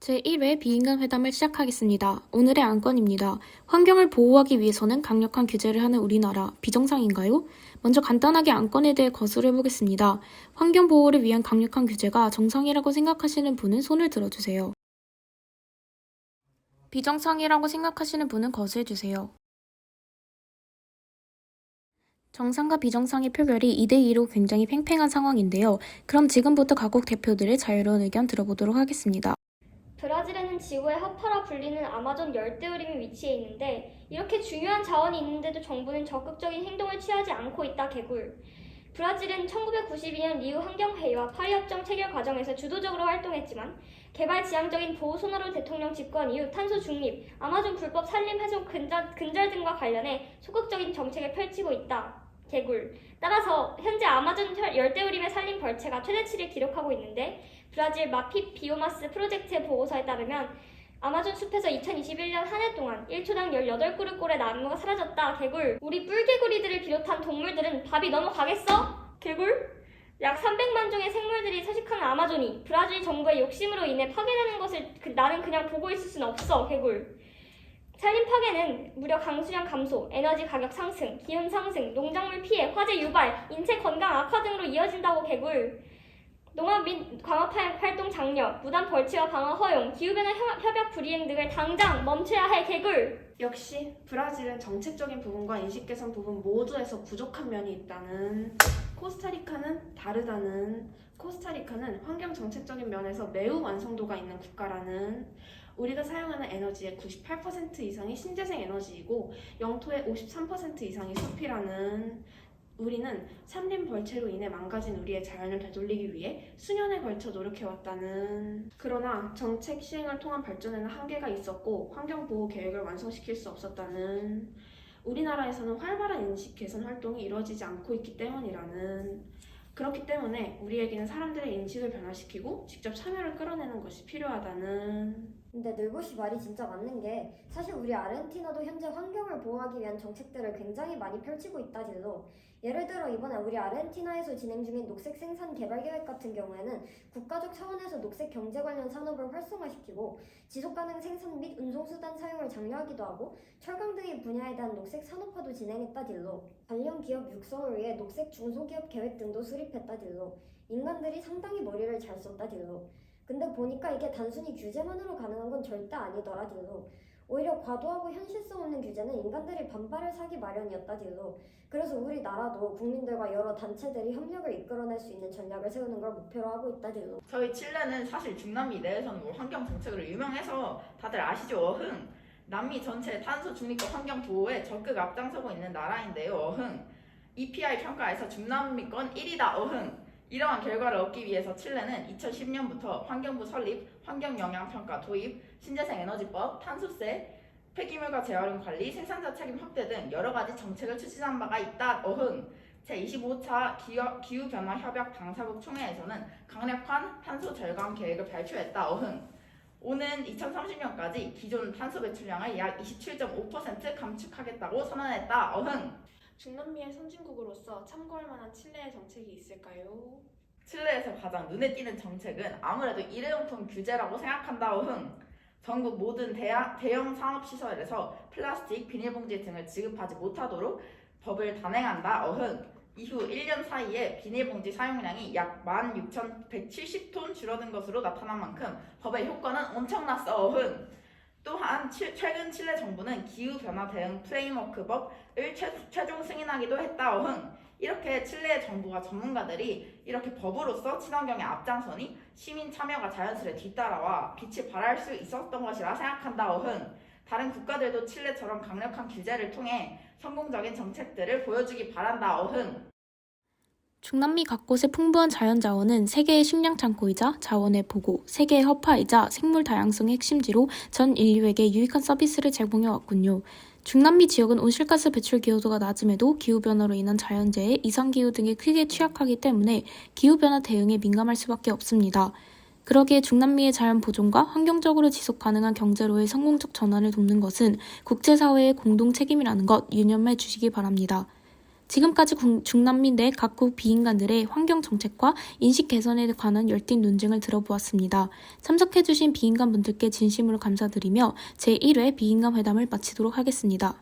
제1회 비인간 회담을 시작하겠습니다. 오늘의 안건입니다. 환경을 보호하기 위해서는 강력한 규제를 하는 우리나라, 비정상인가요? 먼저 간단하게 안건에 대해 거슬러 보겠습니다. 환경 보호를 위한 강력한 규제가 정상이라고 생각하시는 분은 손을 들어주세요. 비정상이라고 생각하시는 분은 거스해주세요. 정상과 비정상의 표결이 2대2로 굉장히 팽팽한 상황인데요. 그럼 지금부터 각국 대표들의 자유로운 의견 들어보도록 하겠습니다. 브라질에는 지구의 허파라 불리는 아마존 열대우림이 위치해 있는데 이렇게 중요한 자원이 있는데도 정부는 적극적인 행동을 취하지 않고 있다. 개굴. 브라질은 1992년 리우 환경회의와 파리협정 체결 과정에서 주도적으로 활동했지만 개발지향적인 보호소나루 대통령 집권 이후 탄소 중립, 아마존 불법 산림 훼손 근절 등과 관련해 소극적인 정책을 펼치고 있다. 개굴. 따라서 현재 아마존 열대우림의 산림 벌채가 최대치를 기록하고 있는데 브라질 마피 비오마스 프로젝트의 보고서에 따르면 아마존 숲에서 2021년 한 해 동안 1초당 18그루꼴의 나무가 사라졌다. 개굴. 우리 뿔개구리들을 비롯한 동물들은 밥이 넘어가겠어? 개굴. 약 300만 종의 생물들이 서식하는 아마존이 브라질 정부의 욕심으로 인해 파괴되는 것을 나는 그냥 보고 있을 순 없어. 개굴. 산림 파괴는 무려 강수량 감소, 에너지 가격 상승, 기온 상승, 농작물 피해, 화재 유발, 인체 건강 악화 등으로 이어진다고. 개굴. 농업 및 광업 활동 장려, 무단 벌채와 방어 허용, 기후변화 협약 불이행 등을 당장 멈춰야 할. 개굴. 역시 브라질은 정책적인 부분과 인식 개선 부분 모두에서 부족한 면이 있다는, 코스타리카는 다르다는, 코스타리카는 환경 정책적인 면에서 매우 완성도가 있는 국가라는, 우리가 사용하는 에너지의 98% 이상이 신재생 에너지이고 영토의 53% 이상이 숲이라는, 우리는 산림 벌채로 인해 망가진 우리의 자연을 되돌리기 위해 수년에 걸쳐 노력해왔다는, 그러나 정책 시행을 통한 발전에는 한계가 있었고 환경보호 계획을 완성시킬 수 없었다는, 우리나라에서는 활발한 인식 개선 활동이 이루어지지 않고 있기 때문이라는, 그렇기 때문에 우리에게는 사람들의 인식을 변화시키고 직접 참여를 끌어내는 것이 필요하다는. 근데 늘보씨 말이 진짜 맞는 게 사실 우리 아르헨티나도 현재 환경을 보호하기 위한 정책들을 굉장히 많이 펼치고 있다질로. 예를 들어 이번에 우리 아르헨티나에서 진행 중인 녹색 생산 개발 계획 같은 경우에는 국가적 차원에서 녹색 경제 관련 산업을 활성화시키고 지속가능 생산 및 운송수단 사용을 장려하기도 하고 철강 등의 분야에 대한 녹색 산업화도 진행했다질로. 관련 기업 육성을 위해 녹색 중소기업 계획 등도 수립했다질로. 인간들이 상당히 머리를 잘 썼다질로. 근데 보니까 이게 단순히 규제만으로 가능한 건 절대 아니더라질로. 오히려 과도하고 현실성 없는 규제는 인간들이 반발을 사기 마련이었다질로. 그래서 우리나라도 국민들과 여러 단체들이 협력을 이끌어낼 수 있는 전략을 세우는 걸 목표로 하고 있다질로. 저희 칠레는 사실 중남미 내에서는 환경 정책으로 유명해서 다들 아시죠? 어흥. 남미 전체 탄소 중립과 환경 보호에 적극 앞장서고 있는 나라인데요. 어흥. EPI 평가에서 중남미권 1위다. 어흥. 이러한 결과를 얻기 위해서 칠레는 2010년부터 환경부 설립, 환경영향평가 도입, 신재생에너지법, 탄소세, 폐기물과 재활용 관리, 생산자 책임 확대 등 여러 가지 정책을 추진한 바가 있다. 어흥. 제25차 기후변화 협약 당사국 총회에서는 강력한 탄소 절감 계획을 발표했다. 어흥. 오는 2030년까지 기존 탄소 배출량을 약 27.5% 감축하겠다고 선언했다. 어흥. 중남미의 선진국으로서 참고할 만한 칠레의 정책이 있을까요? 칠레에서 가장 눈에 띄는 정책은 아무래도 일회용품 규제라고 생각한다. 어흥. 전국 모든 대형 상업시설에서 플라스틱, 비닐봉지 등을 지급하지 못하도록 법을 단행한다. 어흥. 이후 1년 사이에 비닐봉지 사용량이 약 16,170톤 줄어든 것으로 나타난 만큼 법의 효과는 엄청났어. 어흥. 또한 최근 칠레 정부는 기후변화 대응 프레임워크법을 최종 승인하기도 했다. 어흥. 이렇게 칠레 정부와 전문가들이 이렇게 법으로서 친환경에 앞장서니 시민 참여가 자연스레 뒤따라와 빛을 발할 수 있었던 것이라 생각한다. 어흥. 다른 국가들도 칠레처럼 강력한 규제를 통해 성공적인 정책들을 보여주기 바란다. 어흥. 중남미 각곳의 풍부한 자연자원은 세계의 식량 창고이자 자원의 보고, 세계의 허파이자 생물 다양성의 핵심지로 전 인류에게 유익한 서비스를 제공해왔군요. 중남미 지역은 온실가스 배출 기여도가 낮음에도 기후변화로 인한 자연재해, 이상기후 등에 크게 취약하기 때문에 기후변화 대응에 민감할 수밖에 없습니다. 그러기에 중남미의 자연 보존과 환경적으로 지속 가능한 경제로의 성공적 전환을 돕는 것은 국제사회의 공동 책임이라는 것 유념해 주시기 바랍니다. 지금까지 중남미 내 각국 비인간들의 환경 정책과 인식 개선에 관한 열띤 논쟁을 들어보았습니다. 참석해주신 비인간 분들께 진심으로 감사드리며 제1회 비인간 회담을 마치도록 하겠습니다.